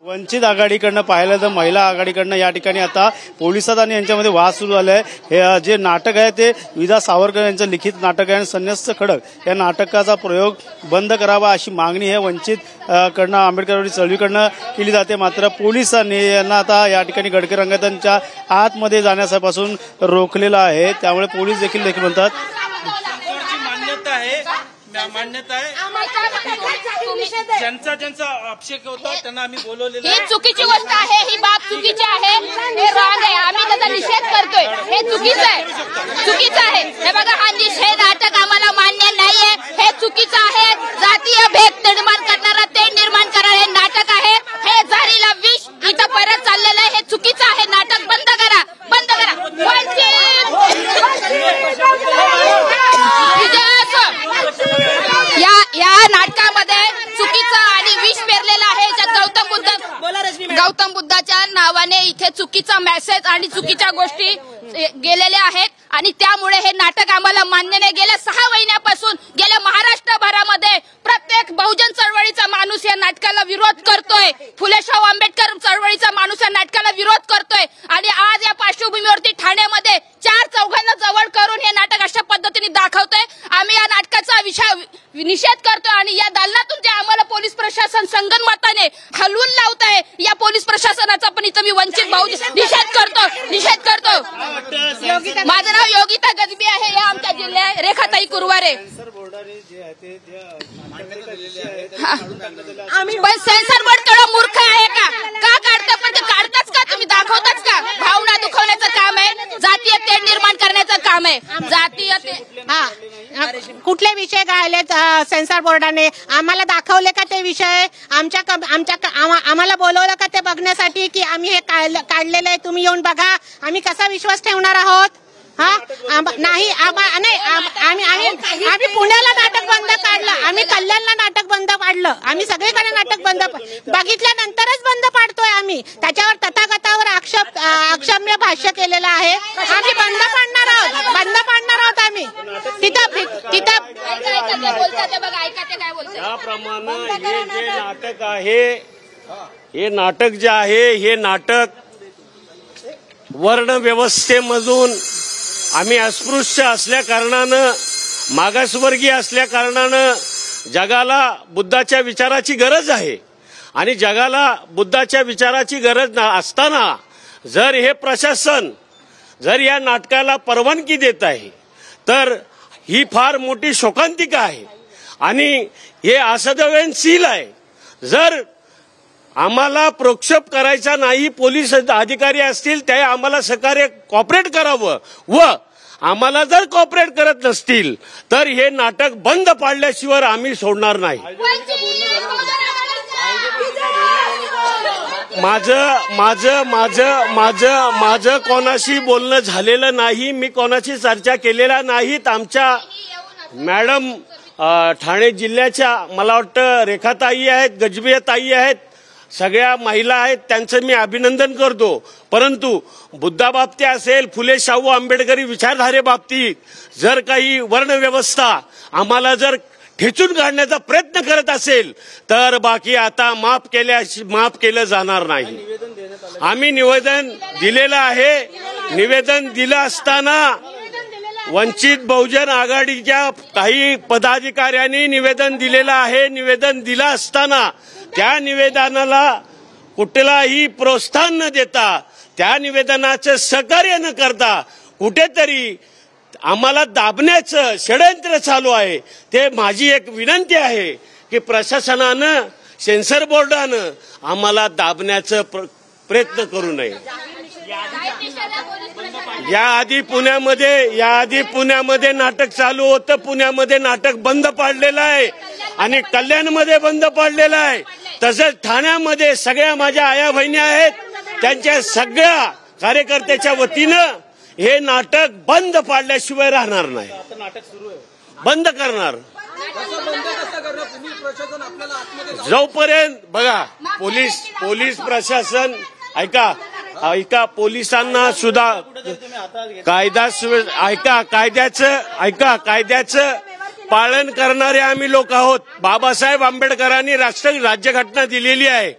वंचित आघाडीकडनं पाहिलं तर महिला आघाडीकडनं या ठिकाणी आता पोलिसात आणि यांच्यामध्ये वाद सुरू झालाय। हे जे नाटक आहे ते विदा सावरकर यांचं लिखित नाटक आहे आणि संन्यस्त खडक या नाटकाचा प्रयोग बंद करावा अशी मागणी हे वंचित कडनं आंबेडकरवाडी चळवळीकडनं केली जाते। मात्र पोलिसांनी यांना आता या ठिकाणी गडकरी रंगतांच्या आतमध्ये जाण्यापासून रोखलेलं आहे। त्यामुळे पोलीस देखील म्हणतात मान्यता आहे ज्यांचा अभिषेक होता त्यांना आम्ही बोलवलेलं ही चुकीची गोष्ट आहे, ही बाब चुकीची आहे, हे रॉंग आहे, आम्ही त्याचा निषेध करतोय। हे चुकीचं आहे। हे बघा, हा निषेध नाटक आम्हाला मान्य नाहीये, हे चुकीचं आहे। जातीय भेद निर्माण करणारा ते निर्माण करणारे हे नाटक आहे। हे झालेला विष इथं परत चाललेलं आहे, हे चुकीचं आहे। नाटक बंद करा, बंद करा। या नाटकामध्ये चुकीचं आणि विष पेरलेलं आहे। गौतम बुद्धाच्या नावाने इथे चुकीचा मेसेज आणि चुकीच्या गोष्टी गेलेल्या आहेत आणि त्यामुळे हे नाटक आम्हाला मान्य नाही। गेल्या 6 महिन्यापासून गेल्या महाराष्ट्रभरामध्ये प्रत्येक बहुजन चळवळीचा माणूस या नाटकाला विरोध करतोय। फुले शाहू आंबेडकर चळवळीचा माणूस या नाटकाला विरोध करतोय आणि आज या पार्श्वभूमीवरती ठाण्यामध्ये 4 चौघांना जवळ करून हे नाटक अशा पद्धतीने दाखवतोय। आम्ही या नाटकाचा निषेध करतोय आणि या दालनातून जे आम्हाला पोलीस प्रशासन संगनमताने हलवून लावत आहे, या पोलीस प्रशासनाचा पण इथं मी वंचित बहुजन निषेध करतो। माझं नाव योगिता गजबी आहे, हे आमच्या जिल्ह्यात रेखाताई कुरवारे। पण सेन्सर बोर्ड तेवढं मूर्ख आहे का काढतं? पण ते काढताच का? तुम्ही दाखवताच का? भावना दुखवण्याचं काम आहे, जातीय तेढ निर्माण करण्याचं काम आहे। कुठले विषय गाळले सेन्सर बोर्डाने? आम्हाला दाखवले का ते विषय? आम्हाला बोलवलं का ते बघण्यासाठी की आम्ही हे काढलेलं आहे, तुम्ही येऊन बघा? आम्ही कसा विश्वास ठेवणार आहोत? नाही, आम्ही पुण्याला नाटक बंद काढलं, आम्ही कल्याणला नाटक बंद पाडलं, आम्ही सगळीकडे नाटक बंद बघितल्यानंतरच बंद पाडतोय आम्ही। त्याच्यावर तथागतावर अक्षम्य भाष्य केलेलं आहे। आम्ही बंद पाडणार आहोत आम्ही तिथं त्याप्रमाणे हे जे नाटक आहे, हे नाटक जे आहे, हे नाटक वर्ण व्यवस्थेमधून आम्ही अस्पृश्य असल्या कारणानं, मागासवर्गीय असल्या कारणानं जगाला बुद्धाच्या विचाराची गरज आहे आणि जगाला बुद्धाच्या विचाराची गरज असताना जर हे प्रशासन जर या नाटकाला परवानगी देत आहे तर ही फार मोठी शोकांतिका आहे आणि हे असंवेदनशील आहे। जर आम्हाला प्रोक्षेप करायचा नाही, पोलीस अधिकारी असतील ते आम्हाला सहकार्य कॉपरेट करावं व आम्हाला जर कॉपरेट करत नसतील तर हे नाटक बंद पाडल्याशिवाय आम्ही सोडणार नाही। माझं कोणाशी बोलणं झालेलं नाही, मी कोणाशी चर्चा केलेल्या नाहीत। आमच्या मॅडम ठाणे जिल्ह्याच्या मला वाटतं रेखाताई आहेत, गजबी ताई आहेत, सगळ्या महिला आहेत, त्यांचं मी अभिनंदन करतो। परंतु बुद्धाबाबतीत असेल, फुले शाहू आंबेडकरी विचारधारेबाबतीत जर काही वर्णव्यवस्था आम्हाला जर ठेचून काढण्याचा प्रयत्न करत असेल तर बाकी आता माफ केलं जाणार नाही। आम्ही निवेदन दिलेलं आहे। निवेदन दिलं असताना वंचित बहुजन आघाडीच्या काही पदाधिकाऱ्यांनी निवेदन दिलेलं आहे। निवेदन दिलं असताना त्या निवेदनाला कुठलाही प्रोत्साहन न देता, त्या निवेदनाचं सहकार्य न करता कुठेतरी आम्हाला दाबण्याचं षडयंत्र चालू आहे। ते माझी एक विनंती आहे की प्रशासनानं, सेन्सर बोर्डानं आम्हाला दाबण्याचं प्रयत्न करू नये। याआधी पुण्यामध्ये नाटक चालू होतं, पुण्यामध्ये नाटक बंद पाडलेलं आहे आणि कल्याणमध्ये बंद पाडलेलं आहे। तसंच ठाण्यामध्ये सगळ्या माझ्या आया बहिणी आहेत, त्यांच्या सगळ्या कार्यकर्त्याच्या वतीनं हे नाटक बंद पाडल्याशिवाय राहणार नाही। बंद करणार जोपर्यंत बघा पोलीस प्रशासन ऐका पोलिसांना सुद्धा कायद्याचं पालन करणारे आम्ही लोक आहोत। बाबासाहेब आंबेडकरांनी राज्यघटना दिलेली आहे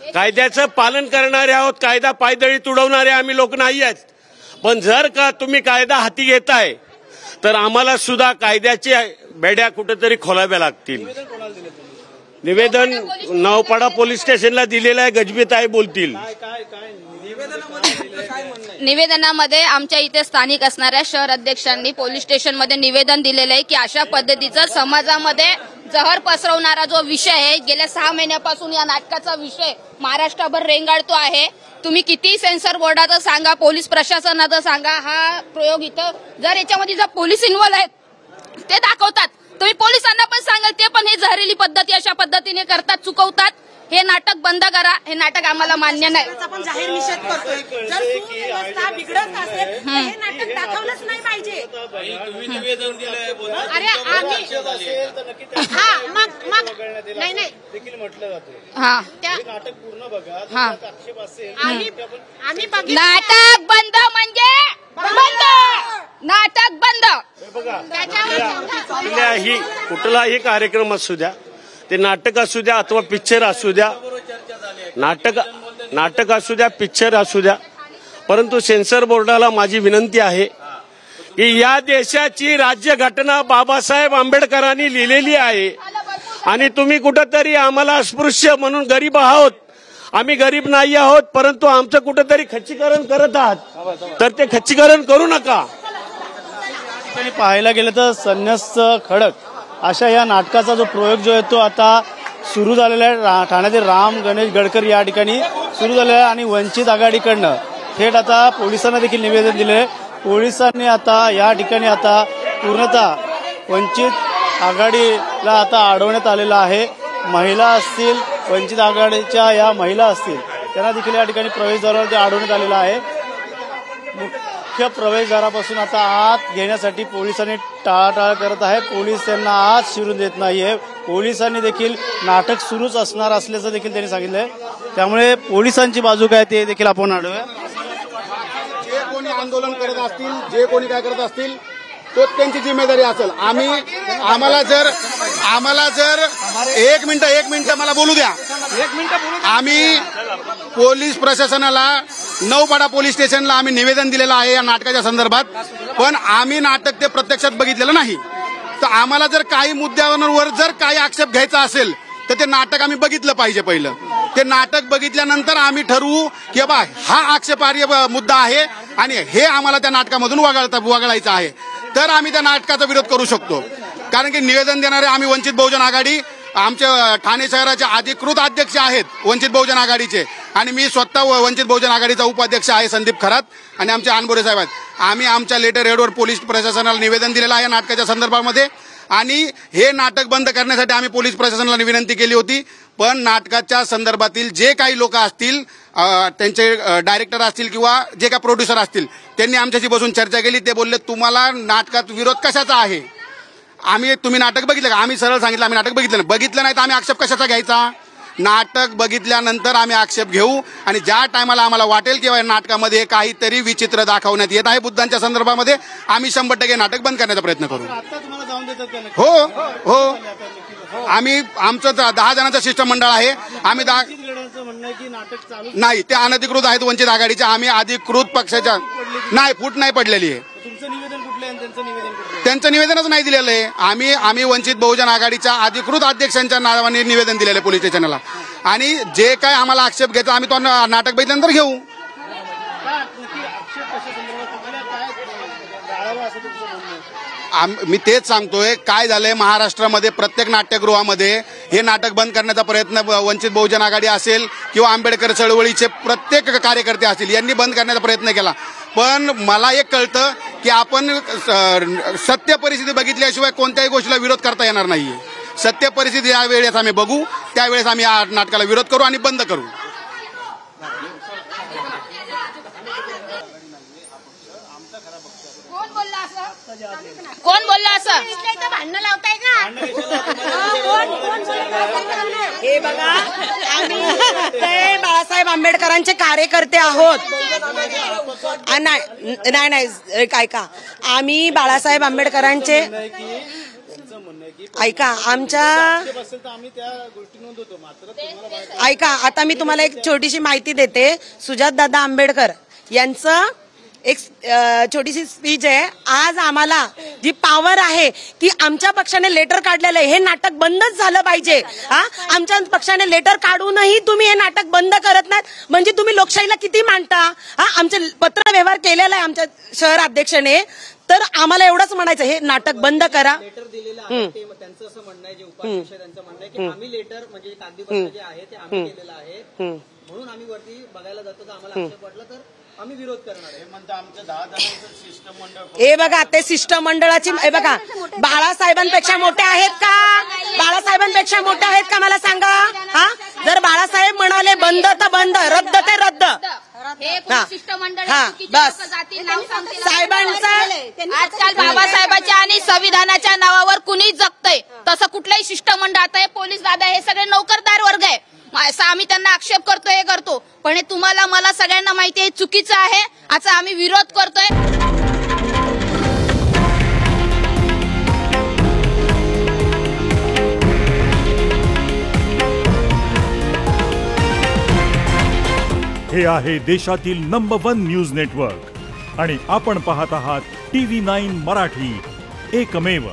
कायद्याचं पालन करणारे आहोत, कायदा पायदळी तुडवणारे आम्ही लोक नाही आहेत. पण जर का तुम्ही कायदा हाती घेताय तर आम्हाला सुद्धा कायद्याच्या बेड्या कुठेतरी खोलाव्या लागतील. निवेदन नवपाडा पोलीस स्टेशनला दिलेलं आहे. गजबीताई बोलतील. निवेदनामध्ये आमच्या इथे स्थानिक असणाऱ्या शहर अध्यक्षांनी पोलीस स्टेशनमध्ये निवेदन दिलेलं आहे की अशा पद्धतीचा समाजामध्ये जहर पसरवणारा जो विषय आहे, गेल्या 6 महिन्यापासून या नाटकाचा विषय महाराष्ट्रभर रेंगाळतो आहे. तुम्ही किती सेन्सर बोर्डाचं सांगा, पोलीस प्रशासनाचं सांगा, हा प्रयोग इथं जर याच्यामध्ये जर पोलीस इन्व्हॉल्व आहेत ते दाखवतात. तुम्ही पोलिसांना पण सांगा, ते पण हे जहरीली पद्धती अशा पद्धतीने करतात, चुकवतात. हे नाटक बंद करा. हे नाटक आम्हाला मान्य नाही. आपण जाहीर निषेध करतोय. जर सुव्यवस्था बिघडत असेल तर हे नाटक दाखवलंच नाही पाहिजे. अरे आम्ही मग नाही हा नाटक पूर्ण बघा. हा आम्ही बघितलं. नाटक बंद म्हणजे बंद. नाटक बंद. कुठलाही कार्यक्रम असू द्या, ते नाटक असू द्या अथवा पिक्चर असू द्या, नाटक असू द्या, पिक्चर असू द्या, परंतु सेन्सर बोर्डाला माझी विनंती आहे की या देशाची राज्यघटना बाबासाहेब आंबेडकरांनी लिहिलेली आहे आणि तुम्ही कुठंतरी आम्हाला अस्पृश्य म्हणून गरीब आहोत. आम्ही गरीब नाही आहोत, परंतु आमचं कुठंतरी खच्चीकरण करत आहात, तर ते खच्चीकरण करू नका. पाहायला गेलं तर संन्यस्त खडक अशा या नाटकाचा जो प्रयोग जो आहे तो आता सुरू झालेला आहे. ठाण्यातील राम गणेश गडकर या ठिकाणी सुरू झालेला आहे आणि वंचित आघाडीकडनं थेट आता पोलिसांना देखील निवेदन दिले आहे. पोलिसांनी आता या ठिकाणी आता पूर्णतः वंचित आघाडीला आता अडवण्यात आलेलं आहे. महिला असतील, वंचित आघाडीच्या या महिला असतील, त्यांना देखील या ठिकाणी प्रवेशद्वारावर अडवण्यात आलेलं आहे. मुख्य प्रवेशद्वारापासून आता आत घेण्यासाठी पोलिसांनी टाळाटाळ करत आहे. पोलीस त्यांना आत शिरून देत नाहीये. पोलिसांनी देखील नाटक सुरूच असणार असल्याचं देखील त्यांनी सांगितलंय. त्यामुळे पोलिसांची बाजू काय ते देखील आपण अडवूया. जे कोणी आंदोलन करत असतील, जे कोणी काय करत असतील, तो त्यांची जिम्मेदारी असेल. आम्हाला जर एक मिनिट मला बोलू द्या. आम्ही पोलीस प्रशासनाला नवपाडा पोलीस स्टेशनला आम्ही निवेदन दिलेलं आहे या नाटकाच्या संदर्भात, पण आम्ही नाटक ते प्रत्यक्षात बघितलेलं नाही. तर आम्हाला जर काही मुद्द्यांवर जर काही आक्षेप घ्यायचा असेल तर ते नाटक आम्ही बघितलं पाहिजे. पहिलं ते नाटक बघितल्यानंतर आम्ही ठरवू की बाबा हा आक्षेपार्ह मुद्दा आहे आणि हे आम्हाला त्या नाटकामधून वगळायचं आहे, तर आम्ही त्या नाटकाचा विरोध करू शकतो. कारण की निवेदन देणारे आम्ही वंचित बहुजन आघाडी, आमच्या ठाणे शहराचे अधिकृत अध्यक्ष आहेत वंचित बहुजन आघाडीचे, आणि मी स्वतः वंचित बहुजन आघाडीचा उपाध्यक्ष आहे संदीप खरात, आणि आमचे अनबोरे साहेब आहेत. आम्ही आमच्या लेटर हेडवर पोलीस प्रशासनाला निवेदन दिलेलं आहे नाटकाच्या संदर्भामध्ये, आणि हे नाटक बंद करण्यासाठी आम्ही पोलीस प्रशासनाला विनंती केली होती. पण नाटकाच्या संदर्भातील जे काही लोक असतील, त्यांचे डायरेक्टर असतील किंवा जे काही प्रोड्युसर असतील, त्यांनी आमच्याशी बसून चर्चा केली. ते बोलले तुम्हाला नाटकात विरोध कशाचा आहे. तुम्ही नाटक बघितलं का. आम्ही सरळ सांगितलं आम्ही नाटक बघितलं नाही तर आम्ही आक्षेप कशाचा घ्यायचा. नाटक बघितल्यानंतर आम्ही आक्षेप घेऊ, आणि ज्या टायमाला आम्हाला वाटेल किंवा या नाटकामध्ये काहीतरी विचित्र दाखवण्यात येत आहे बुद्धांच्या संदर्भामध्ये, आम्ही 100% नाटक बंद करण्याचा प्रयत्न करू. हो, आम्ही आमचं 10 जणांचं शिष्टमंडळ आहे. आम्ही नाही, ते अनधिकृत आहेत वंचित आघाडीच्या. आम्ही अधिकृत पक्षाच्या नाही, फूट नाही पडलेली आहे. त्यांचं निवेदनच नाही दिलेलं आहे. आम्ही वंचित बहुजन आघाडीच्या अधिकृत अध्यक्षांच्या नावाने निवेदन दिलेलं आहे पोलीस स्टेशनला, आणि जे काय आम्हाला आक्षेप घ्यायचा आम्ही तो नाटक बघितल्यानंतर घेऊ. मी तेच सांगतोय. काय झालंय महाराष्ट्रामध्ये प्रत्येक नाट्यगृहामध्ये हे नाटक बंद करण्याचा प्रयत्न वंचित बहुजन आघाडी असेल किंवा आंबेडकर चळवळीचे प्रत्येक कार्यकर्ते असतील, यांनी बंद करण्याचा प्रयत्न केला. पण मला एक कळतं की आपण सत्य परिस्थिती बघितल्याशिवाय कोणत्याही गोष्टीला विरोध करता येणार नाहीये. सत्य परिस्थिती या वेळेस आम्ही बघू, त्यावेळेस आम्ही या नाटकाला विरोध करू आणि बंद करू. कोण बोलला असं. भांडणं लावताय का. हे बघा, आम्ही ते बाळासाहेब आंबेडकरांचे कार्यकर्ते आहोत. नाही काय का, आम्ही बाळासाहेब आंबेडकरांचे ऐका आमच्या ऐका आता मी तुम्हाला एक छोटीशी माहिती देते. सुजात दादा आंबेडकर यांचं एक छोटीशी स्पीच आहे. आज आम्हाला जी पॉवर आहे की आमच्या पक्षाने लेटर काढलेलं आहे, हे नाटक बंदच झालं पाहिजे. आमच्या पक्षाने लेटर काढूनही तुम्ही हे नाटक बंद करत नाहीत, म्हणजे तुम्ही लोकशाहीला किती मानता? आमचे पत्र व्यवहार केलेला आहे आमच्या शहर अध्यक्षाने, तर आम्हाला एवढंच म्हणायचं, हे नाटक बंद करा. लेटर दिलेलं आहे त्यांचं असं म्हणणं आहे, जे उपाध्यक्ष त्यांचं म्हणणं आहे की आम्ही लेटर म्हणजे कागदीपत्र जे आहे ते आम्ही केलेलं आहे, म्हणून आम्ही वरती बघायला जातो. तर आम्हाला आक्षेप वाटला तर आम्ही विरोध करणार आहे. म्हणता आमचं 10 जणांचं शिष्टमंडळ. हे बघा ते शिष्टमंडळाची हे बघा, बाळासाहेबांपेक्षा मोठे आहेत का? बाळासाहेबांपेक्षा मोठे आहेत का मला सांगा? जर बाळासाहेब म्हणाले बंद तर बंद, रद्द ते रद्द. बस साहेबांचं आजकाल बाबासाहेबांच्या आणि संविधानाच्या नावावर कुणी जगतंय, तसं कुठलंही शिष्टमंडळ. आता हे पोलीस दादा हे सगळे नोकरदार वर्ग आहे, असं आम्ही त्यांना आक्षेप करतोय, हे करतो, पण हे तुम्हाला मला सगळ्यांना माहिती आहे चुकीचं आहे. आता आम्ही विरोध करतोय. हे आहे देशातील नंबर 1 न्यूज नेटवर्क आणि आपण पाहत आहात TV9 मराठी, एकमेव.